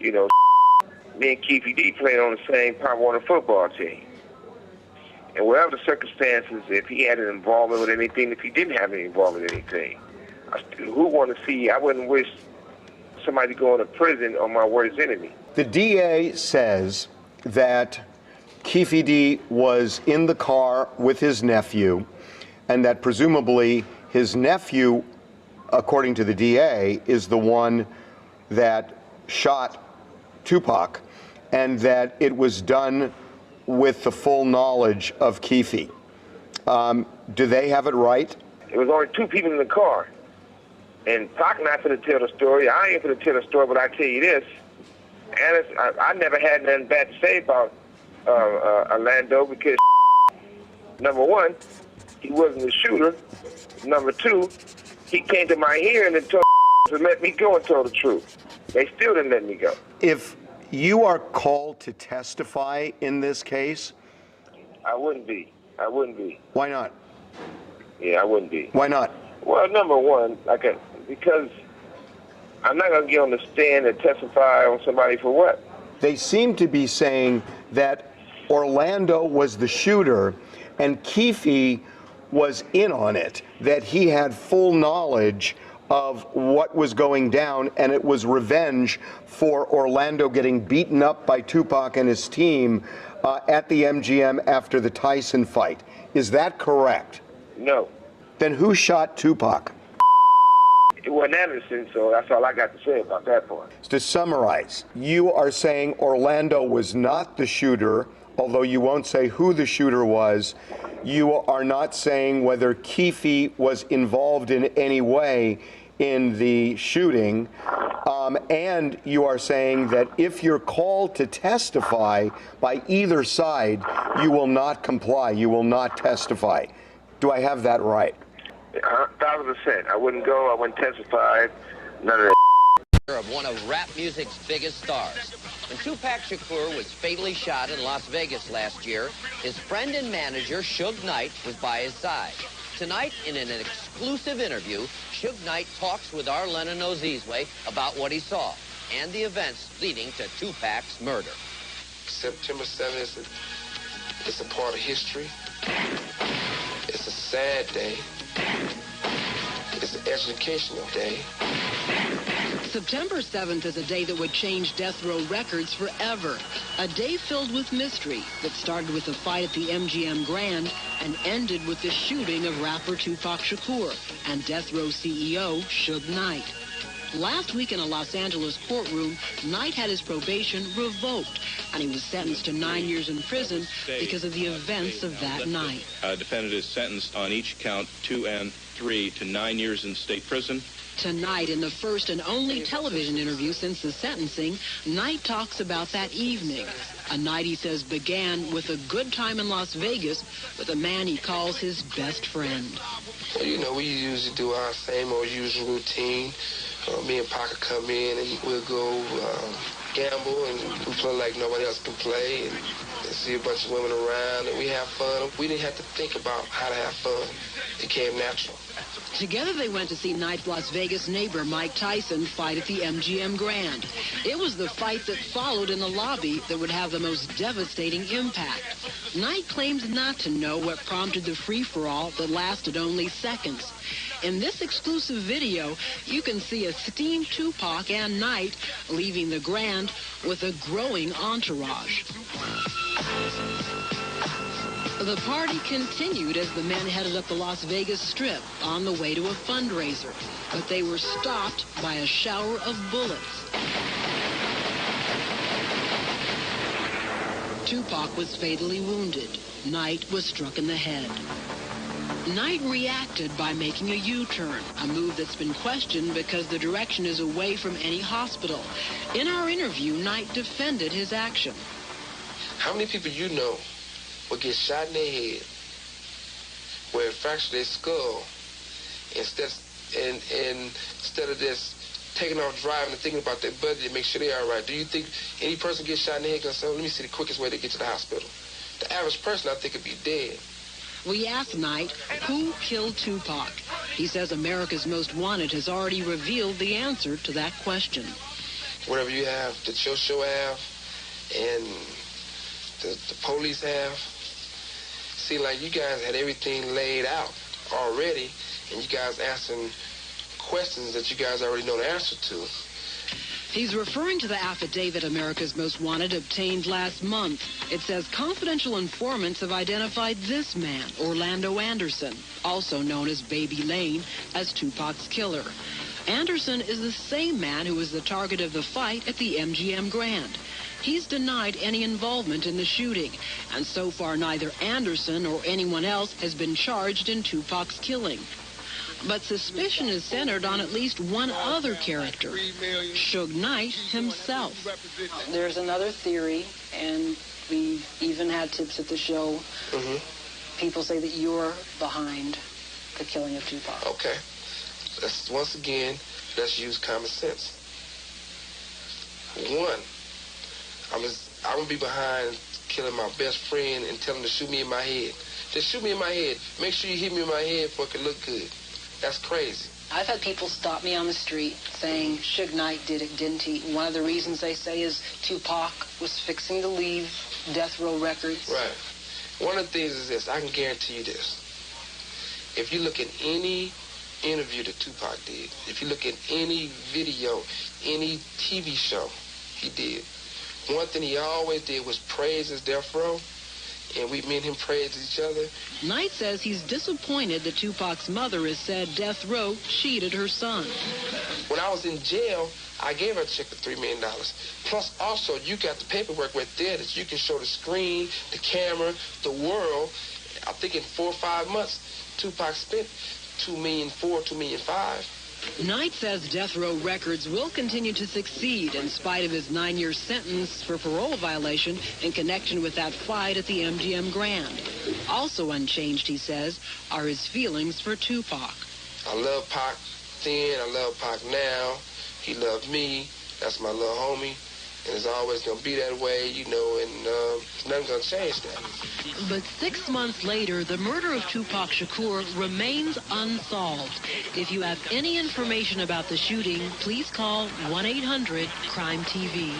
you know, me and Keefe D played on the same Pop Warner football team. And whatever the circumstances, if he had an involvement with anything, if he didn't have any involvement with anything, who want to see? I wouldn't wish somebody going to prison on my worst enemy. The DA says that Keefe D was in the car with his nephew, and that presumably his nephew, according to the DA, is the one that shot Tupac, and that it was done with the full knowledge of Keefe. Do they have it right? It was only two people in the car. And Pac not going to tell the story. I ain't going to tell the story, but I tell you this. And I never had nothing bad to say about Orlando because, number one, he wasn't the shooter. Number two, he came to my hearing and told to let me go and told the truth. They still didn't let me go. If you are called to testify in this case? I wouldn't be. I wouldn't be. Why not? Yeah, I wouldn't be. Why not? Well, number one, because I'm not going to get on the stand and testify on somebody for what? They seem to be saying that Orlando was the shooter and Keefe was in on it, that he had full knowledge of what was going down, and it was revenge for Orlando getting beaten up by Tupac and his team at the MGM after the Tyson fight. Is that correct? No. Then who shot Tupac? It wasn't Anderson, so that's all I got to say about that part. To summarize, you are saying Orlando was not the shooter, although you won't say who the shooter was. You are not saying whether Keefe was involved in any way in the shooting, and you are saying that if you're called to testify by either side, you will not comply, you will not testify. Do I have that right? 1,000%. I wouldn't go, I wouldn't testify, none of that. Of one of rap music's biggest stars. When Tupac Shakur was fatally shot in Las Vegas last year, his friend and manager, Suge Knight, was by his side. Tonight, in an exclusive interview, Suge Knight talks with our Lennon Ozizwe about what he saw and the events leading to Tupac's murder. September 7th is a part of history. It's a sad day. It's an educational day. September 7th is a day that would change death row records forever. A day filled with mystery that started with a fight at the MGM Grand and ended with the shooting of rapper Tupac Shakur and death row CEO Suge Knight. Last week in a Los Angeles courtroom, Knight had his probation revoked, and he was sentenced to 9 years in prison because of the events of that night. Defendant is sentenced on each count 2 and 3 to 9 years in state prison. Tonight, in the first and only television interview since the sentencing, Knight talks about that evening. A night he says began with a good time in Las Vegas with a man he calls his best friend. Well, you know, we usually do our same old usual routine. Me and Pac come in and we'll go gamble and we play like nobody else can play and see a bunch of women around and we have fun. We didn't have to think about how to have fun. It came natural. Together they went to see Knight's Las Vegas neighbor Mike Tyson fight at the MGM Grand. It was the fight that followed in the lobby that would have the most devastating impact. Knight claims not to know what prompted the free-for-all that lasted only seconds. In this exclusive video, you can see a steamed Tupac and Knight leaving the Grand with a growing entourage. The party continued as the men headed up the Las Vegas Strip on the way to a fundraiser, but they were stopped by a shower of bullets. Tupac was fatally wounded. Knight was struck in the head. Knight reacted by making a U-turn, a move that's been questioned because the direction is away from any hospital. In our interview, Knight defended his action. How many people you know will get shot in their head where it fractured their skull instead of just taking off driving and thinking about their budget to make sure they're all right? Do you think any person gets shot in the head gonna say, let me see the quickest way to get to the hospital? The average person, I think, would be dead. We asked Knight who killed Tupac. He says America's Most Wanted has already revealed the answer to that question. whatever you have, that your show have, and the police have. Seemed like you guys had everything laid out already, and you guys asking questions that you guys already know the answer to. He's referring to the affidavit America's Most Wanted obtained last month. It says confidential informants have identified this man, Orlando Anderson, also known as Baby Lane, as Tupac's killer. Anderson is the same man who was the target of the fight at the MGM Grand. He's denied any involvement in the shooting, and so far neither Anderson or anyone else has been charged in Tupac's killing. But suspicion is centered on at least one other character, Suge Knight himself. There's another theory, and we even had tips at the show. People say that you're behind the killing of Tupac. Okay. Once again, let's use common sense. One, I'm going to be behind killing my best friend and tell him to shoot me in my head. Just shoot me in my head. Make sure you hit me in my head for it can look good. That's crazy. I've had people stop me on the street saying Suge Knight did it, didn't he? One of the reasons they say is Tupac was fixing to leave Death Row Records. Right. One of the things is this. I can guarantee you this. If you look at any interview that Tupac did, if you look at any video, any TV show he did, one thing he always did was praise his Death Row, and me and him praised each other. Knight says he's disappointed that Tupac's mother has said Death Row cheated her son. When I was in jail, I gave her a check of $3 million. Plus, also, you got the paperwork right there that you can show the screen, the camera, the world. I think in 4 or 5 months, Tupac spent $2.4 million, $2.5 million. Knight says Death Row Records will continue to succeed in spite of his 9-year sentence for parole violation in connection with that fight at the MGM Grand. Also unchanged, he says, are his feelings for Tupac. I love Pac then, I love Pac now. He loved me. That's my little homie. And it's always going to be that way, you know, and nothing's going to change that. But 6 months later, the murder of Tupac Shakur remains unsolved. If you have any information about the shooting, please call 1-800-CRIME-TV.